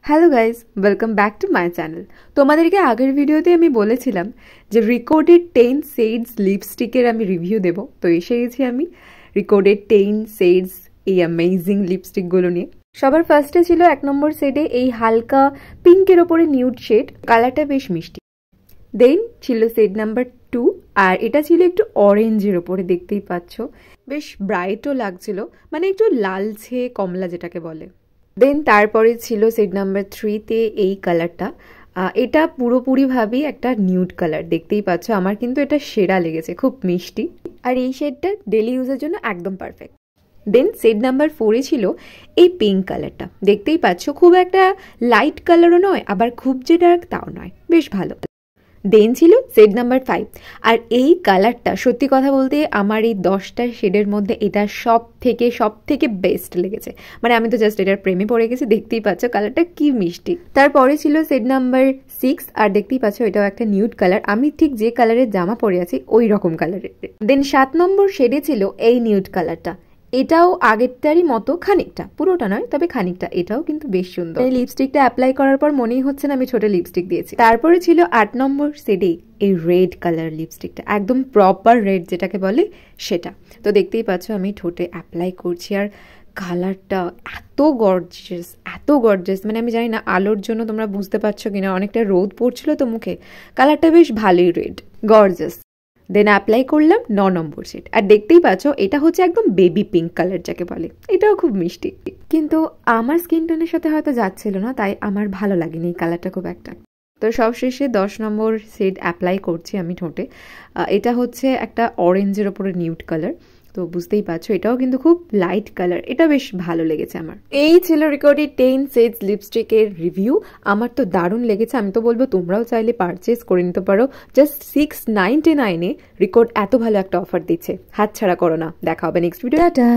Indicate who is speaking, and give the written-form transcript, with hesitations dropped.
Speaker 1: Hello guys, welcome back to my channel. তোমাদেরকে আগের ভিডিওতে আমি বলেছিলাম যে রিকোডেড 10 শেডস লিপস্টিকের আমি রিভিউ দেবো। তো এসে গেছি আমি রিকোডেড 10 শেডস এই অ্যামেজিং লিপস্টিকগুলো নিয়ে। সবার ফার্স্টে ছিল 1 নম্বর শেডে এই হালকা পিঙ্কের ওপরে নিউড শেড, কালারটা বেশ মিষ্টি। দেন ছিল শেড নাম্বার 2, আর এটা ছিল একটু অরেঞ্জের ওপরে, দেখতেই পাচ্ছ বেশ ব্রাইটও লাগছিল, মানে একটু লালচে কমলা যেটাকে বলে। দেন তারপরে ছিল শেড নাম্বার 3তে এই কালারটা, এটা পুরোপুরিভাবেই একটা নিউড কালার, দেখতেই পাচ্ছ। আমার কিন্তু এটা সেরা লেগেছে, খুব মিষ্টি, আর এই শেডটা ডেলি ইউজের জন্য একদম পারফেক্ট। দেন শেড নাম্বার 4এ ছিল এই পিঙ্ক কালারটা, দেখতেই পাচ্ছ খুব একটা লাইট কালারও নয়, আবার খুব যে ডার্ক তাও নয়, বেশ ভালো। দেন ছিল শেড নাম্বার 5, আর এই কালারটা সত্যি কথা বলতে আমার এই 10টা শেডের মধ্যে এটা সব থেকে বেস্ট লেগেছে। মানে আমি তো জাস্ট এটার প্রেমে পড়ে গেছি, দেখতেই পাচ্ছ কালারটা কি মিষ্টি। তারপরে ছিল শেড নাম্বার 6, আর দেখতেই পাচ্ছ এটাও একটা নিউড কালার, আমি ঠিক যে কালারের জামা পরে আছি ওই রকম কালারের। দেন 7 নম্বর শেডে ছিল এই নিউড কালারটা, এটাও আগেরটারই মতো খানিকটা, পুরোটা নয় তবে খানিকটা, এটাও কিন্তু বেশ সুন্দর। এই লিপস্টিকটা অ্যাপ্লাই করার পর মনেই হচ্ছে না আমি ছোট লিপস্টিক দিয়েছি। তারপরে ছিল 8 নম্বর শেডে এই রেড কালার লিপস্টিকটা, একদম প্রপার রেড যেটাকে বলে সেটা। তো দেখতেই পাচ্ছ আমি ঠোঁটে অ্যাপ্লাই করছি, আর কালারটা এত গর্জিয়াস, মানে আমি জানি না আলোর জন্য তোমরা বুঝতে পারছো কিনা, অনেকটা রোদ পড়ছিল তো মুখে, কালারটা বেশ ভালোই রেড, গর্জিয়াস। দেন অ্যাপ্লাই করলাম 9 নম্বর শেড, আর দেখতেই পাচ্ছ এটা হচ্ছে একদম বেবি পিঙ্ক কালার যাকে বলে, এটাও খুব মিষ্টি, কিন্তু আমার স্কিন টোনের সাথে হয়তো যাচ্ছিল না, তাই আমার ভালো লাগেনি এই কালারটা খুব একটা। তো সবশেষে 10 নম্বর শেড অ্যাপ্লাই করছি আমি ঠোঁটে, এটা হচ্ছে একটা অরেঞ্জের ওপরে নিউড কালার, তো বুঝতেই পারছো এটাও কিন্তু খুব লাইট কালার, এটা বেশ ভালো লেগেছে আমার। এই ছিল রিকর্ডেড 10 শেডস লিপস্টিকের রিভিউ, আমার তো দারুণ লেগেছে। আমি তো বলবো তোমরাও চাইলে পারচেস করে নিতে পারো, জাস্ট 699-এ রিকর্ড এত ভালো একটা অফার দিচ্ছে, হাতছাড়া করো না। দেখা হবে নেক্সট ভিডিও, টাটা।